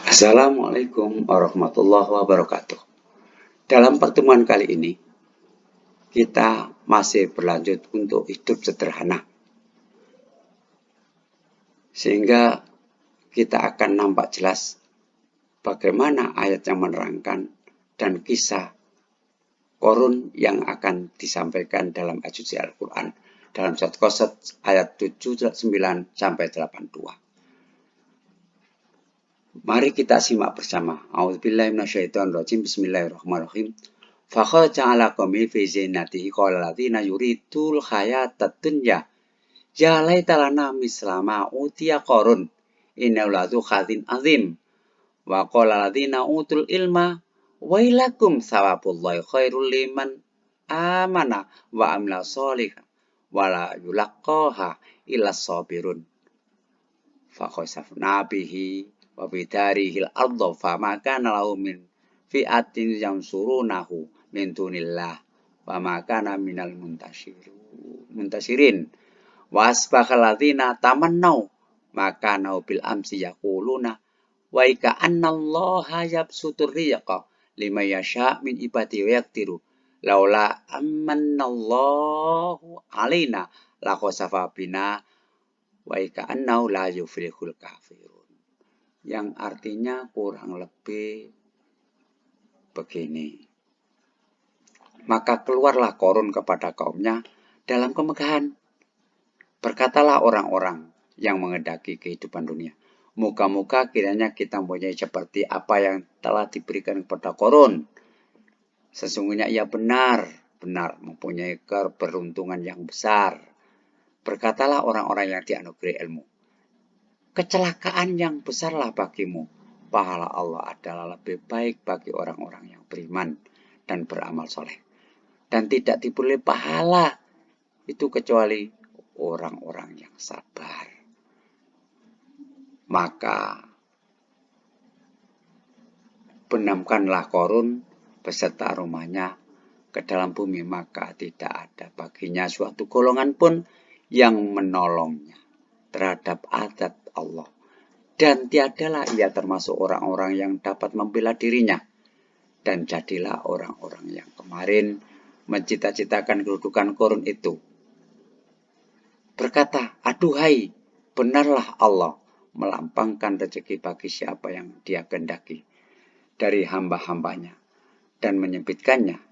Assalamualaikum warahmatullahi wabarakatuh. Dalam pertemuan kali ini, kita masih berlanjut untuk hidup sederhana. Sehingga kita akan nampak jelas bagaimana ayat yang menerangkan dan kisah Korun yang akan disampaikan dalam ayat suci Al-Quran. Dalam surat Qasas ayat 79-82. Mari kita simak bersama. A'udzubillahi minasyaitonirrajim. Bismillahirrahmanirrahim. Fakharaja 'ala qaumi fi zinatihi qala alladziina yuridul hayatad dunya ya laita lana misla ma utiya qarun innahu ladzu khadzin azim wa qala alladziina utul ilma wailakum thawabullahi khairul liman amana wa amila sholihan wala yulaqqaha illas sabirun fakhasafna bihi wa bidarihil ardha fama kana lahu min fi'atin yansurunahu min dunillah wa ma kana minal muntasirin wa asbahal ladzina tamannau maka nau bil amsi yaquluna wa ika annallaha yabsutur rizqa liman yasha min ibadihi wa yaqdiru laula amannallahu alaina laqasafa bina wa ika annahu la yuflihul kafirun. Yang artinya kurang lebih begini. Maka keluarlah Korun kepada kaumnya dalam kemegahan. Berkatalah orang-orang yang menghendaki kehidupan dunia. Moga-moga kiranya kita mempunyai seperti apa yang telah diberikan kepada Korun. Sesungguhnya ia benar mempunyai keberuntungan yang besar. Berkatalah orang-orang yang dianugerahi ilmu. Kecelakaan yang besarlah bagimu. Pahala Allah adalah lebih baik bagi orang-orang yang beriman dan beramal soleh. Dan tidak diberi pahala itu kecuali orang-orang yang sabar. Maka benamkanlah Korun beserta rumahnya ke dalam bumi, maka tidak ada baginya suatu golongan pun yang menolongnya terhadap adat Allah. Dan tiadalah ia termasuk orang-orang yang dapat membela dirinya. Dan jadilah orang-orang yang kemarin mencita-citakan kedudukan Korun itu berkata, aduhai, benarlah Allah melampangkan rezeki bagi siapa yang dia kehendaki dari hamba-hambanya dan menyempitkannya.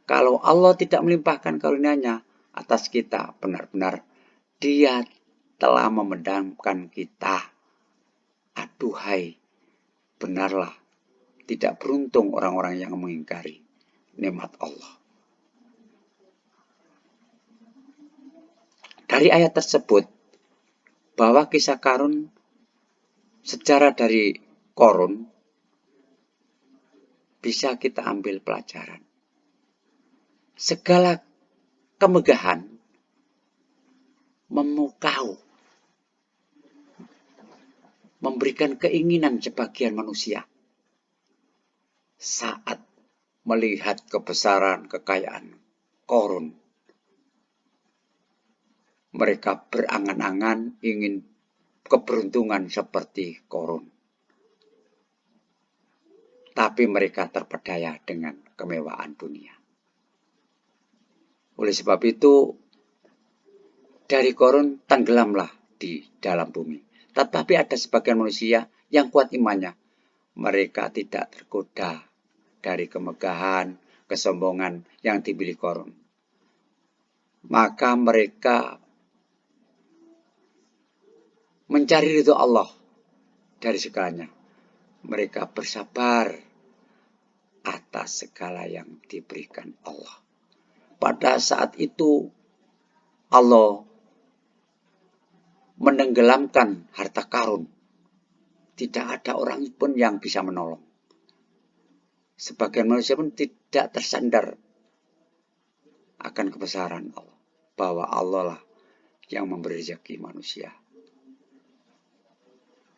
Kalau Allah tidak melimpahkan karunia-Nya atas kita, benar-benar Dia telah memendamkan kita. Aduhai, benarlah tidak beruntung orang-orang yang mengingkari nikmat Allah. Dari ayat tersebut, bahwa kisah Korun, sejarah dari Korun, bisa kita ambil pelajaran. Segala kemegahan memukau, memberikan keinginan sebagian manusia saat melihat kebesaran kekayaan Korun. Mereka berangan-angan ingin keberuntungan seperti Korun. Tapi mereka terpedaya dengan kemewahan dunia. Oleh sebab itu, dari Korun tenggelamlah di dalam bumi. Tetapi ada sebagian manusia yang kuat imannya. Mereka tidak tergoda dari kemegahan, kesombongan yang dimiliki Korun. Maka mereka mencari ridho Allah dari segalanya. Mereka bersabar atas segala yang diberikan Allah. Pada saat itu Allah menenggelamkan harta karun. Tidak ada orang pun yang bisa menolong. Sebagian manusia pun tidak tersandar akan kebesaran Allah. Bahwa Allah lah yang memberi rezeki manusia.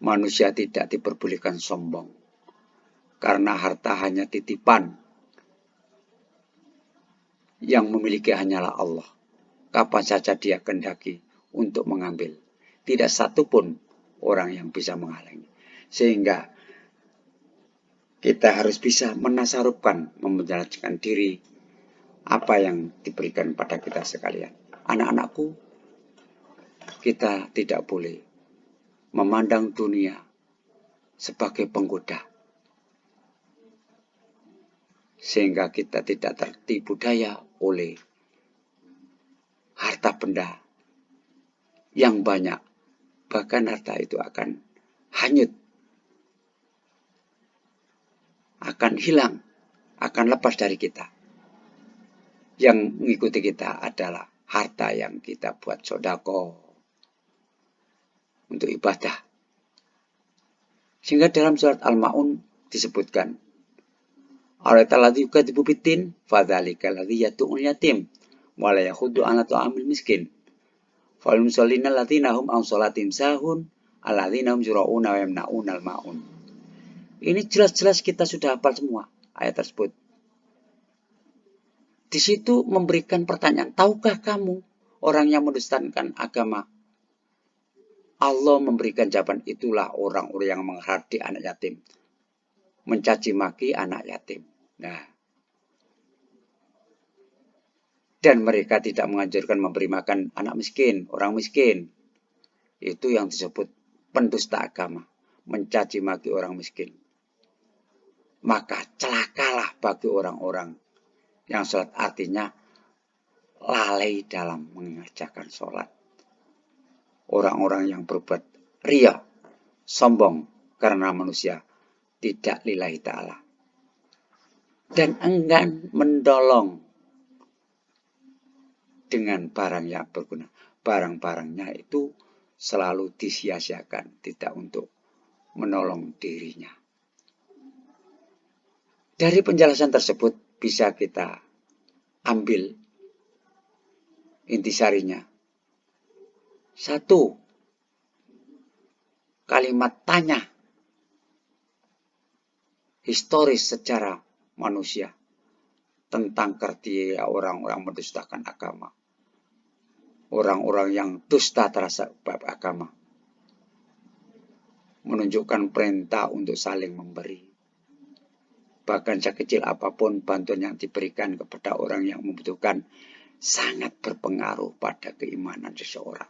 Manusia tidak diperbolehkan sombong. Karena harta hanya titipan. Yang memiliki hanyalah Allah. Kapan saja dia kehendaki untuk mengambil. Tidak satu pun orang yang bisa menghalangi. Sehingga kita harus bisa menasarufkan, menjalankan diri apa yang diberikan pada kita sekalian. Anak-anakku, kita tidak boleh memandang dunia sebagai penggoda, sehingga kita tidak tertipu daya oleh harta benda yang banyak. Bahkan harta itu akan hanyut, akan hilang, akan lepas dari kita. Yang mengikuti kita adalah harta yang kita buat sodako untuk ibadah. Sehingga dalam surat Al-Ma'un disebutkan, Al-Taladi yukadibu bitin, fadhalika ladhi yatu'ul yatim, wala yahudu ala ta'amil miskin. Falum solina ladhina hum an sholatim sahun, aladhina hum jura'una wa yamna'un al-ma'un. Ini jelas-jelas kita sudah hafal semua ayat tersebut. Di situ memberikan pertanyaan, tahukah kamu orang yang mendustakan agama? Allah memberikan jawaban, itulah orang-orang yang menghormati anak yatim, mencaci maki anak yatim. Nah, dan mereka tidak menganjurkan memberi makan anak miskin, orang miskin. Itu yang disebut pendusta agama, mencaci maki orang miskin. Maka celakalah bagi orang-orang yang sholat, artinya lalai dalam mengerjakan sholat. Orang-orang yang berbuat ria, sombong karena manusia, tidak lillahi ta'ala. Dan enggan menolong dengan barang yang berguna. Barang-barangnya itu selalu disia-siakan, tidak untuk menolong dirinya. Dari penjelasan tersebut bisa kita ambil intisarinya. Satu, kalimat tanya historis secara manusia tentang kriteria orang-orang mendustakan agama. Orang-orang yang dusta terhadap agama. Menunjukkan perintah untuk saling memberi. Bahkan sekecil apapun bantuan yang diberikan kepada orang yang membutuhkan sangat berpengaruh pada keimanan seseorang.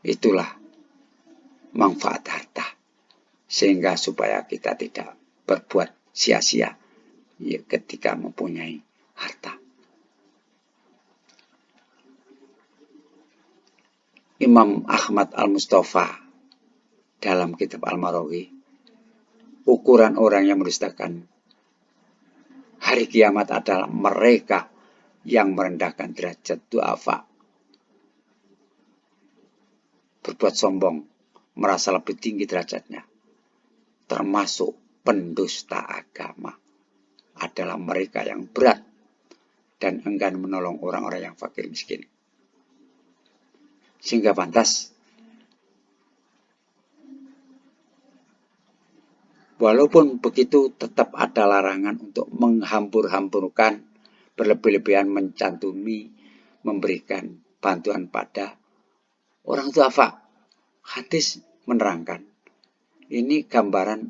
Itulah manfaat harta. Sehingga supaya kita tidak berbuat sia-sia ketika mempunyai harta. Imam Ahmad Al-Mustafa dalam kitab Al-Marawi, ukuran orang yang mendustakan hari kiamat adalah mereka yang merendahkan derajat du'afa, berbuat sombong, merasa lebih tinggi derajatnya, termasuk pendusta agama, adalah mereka yang berat dan enggan menolong orang-orang yang fakir miskin. Sehingga pantas, walaupun begitu tetap ada larangan untuk menghambur-hamburkan, berlebih-lebihan mencantumi, memberikan bantuan pada orang du'afa. Hadis menerangkan, ini gambaran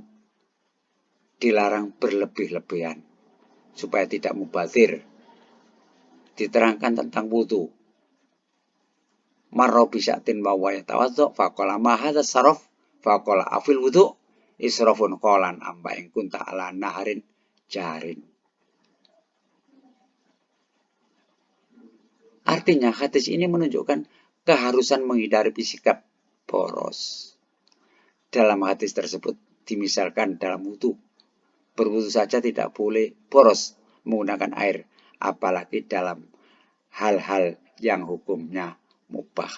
dilarang berlebih-lebihan supaya tidak mubazir. Diterangkan tentang wudu. Marra bisa'tin wa wa yatawaddu faqala ma hadza saraf faqala afil wudu israfun qalan amba in kunta ala naharin jarin. Artinya hadis ini menunjukkan keharusan menghindari sikap boros. Dalam hadis tersebut dimisalkan dalam wudu. Berwudu saja tidak boleh boros menggunakan air, apalagi dalam hal-hal yang hukumnya mubah.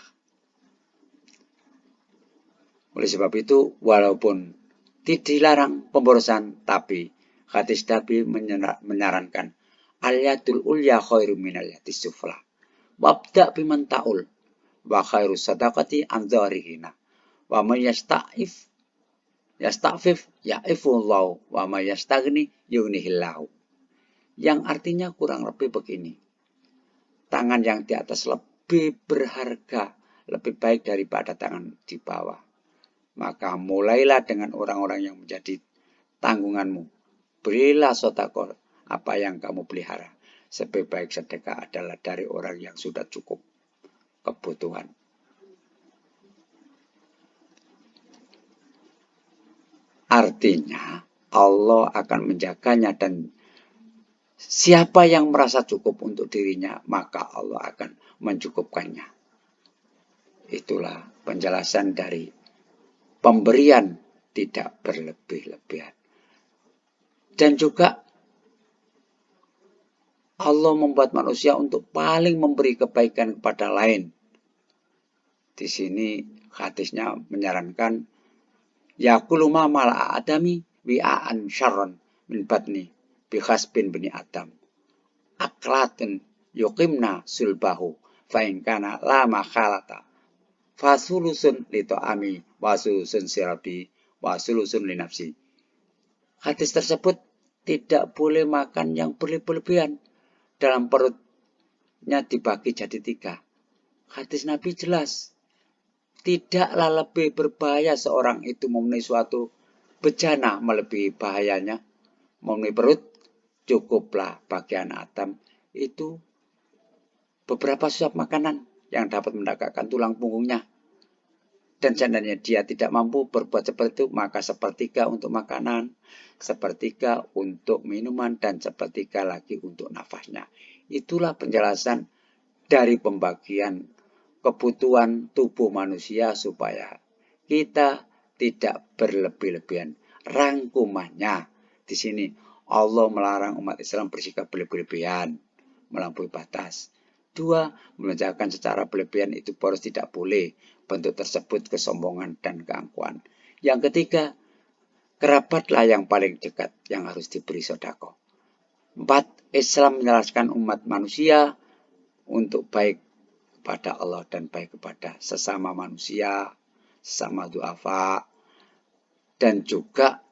Oleh sebab itu, walaupun tidak dilarang pemborosan, tapi hadis Nabi menyarankan al-yadul ulya khairu minal yadis sufla. Wabda biman ta'ul wa khairu sadaqati an dzarihina. Wa may yasta'if yasta'fif ya'ifullahu wa may yastaghni yughnihillahu. Yang artinya kurang lebih begini. Tangan yang di atas lebih berharga, lebih baik daripada tangan di bawah. maka mulailah dengan orang-orang yang menjadi tanggunganmu. Berilah sedekah apa yang kamu pelihara. Sebaik-baik sedekah adalah dari orang yang sudah cukup kebutuhan. Artinya Allah akan menjaganya, dan siapa yang merasa cukup untuk dirinya, maka Allah akan mencukupkannya. Itulah penjelasan dari pemberian tidak berlebih-lebihan. Dan juga Allah membuat manusia untuk paling memberi kebaikan kepada lain. Di sini hadisnya menyarankan yakulu ma mala adami wi'an syarron min batni bi khasbin bani adam. Aklatun yuqimna sulbahu fa in kana la makhalata fasulusun li ta'ami wa sulusun sirabi wa sulusun li nafsi. Hadis tersebut tidak boleh makan yang berlebihan, dalam perutnya dibagi jadi 3. Hadis Nabi jelas, tidaklah lebih berbahaya seorang itu memenuhi suatu bejana melebihi bahayanya memenuhi perut. Cukuplah bagian Adam itu beberapa suap makanan yang dapat mendekatkan tulang punggungnya. Dan seandainya dia tidak mampu berbuat seperti itu, maka sepertiga untuk makanan, sepertiga untuk minuman, dan sepertiga lagi untuk nafasnya. Itulah penjelasan dari pembagian kebutuhan tubuh manusia supaya kita tidak berlebih-lebihan. Rangkumannya di sini, Allah melarang umat Islam bersikap berlebih-lebihan, melampaui batas. 2, mengerjakan secara berlebihan itu poros tidak boleh. Bentuk tersebut kesombongan dan keangkuhan. Yang ketiga, kerabatlah yang paling dekat yang harus diberi sedekah. 4, Islam menjelaskan umat manusia untuk baik kepada Allah dan baik kepada sesama manusia, sesama duafa, dan juga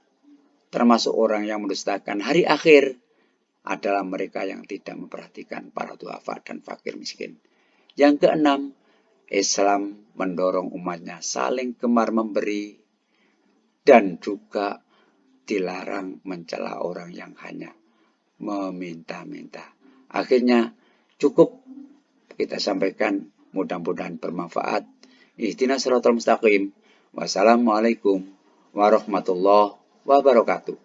termasuk orang yang mendustakan hari akhir adalah mereka yang tidak memperhatikan para duafa dan fakir miskin. Yang keenam, Islam mendorong umatnya saling gemar memberi dan juga dilarang mencela orang yang hanya meminta-minta. Akhirnya cukup kita sampaikan, mudah-mudahan bermanfaat. Ihdinas siratal mustaqim. Wassalamualaikum warahmatullahi wabarakatuh.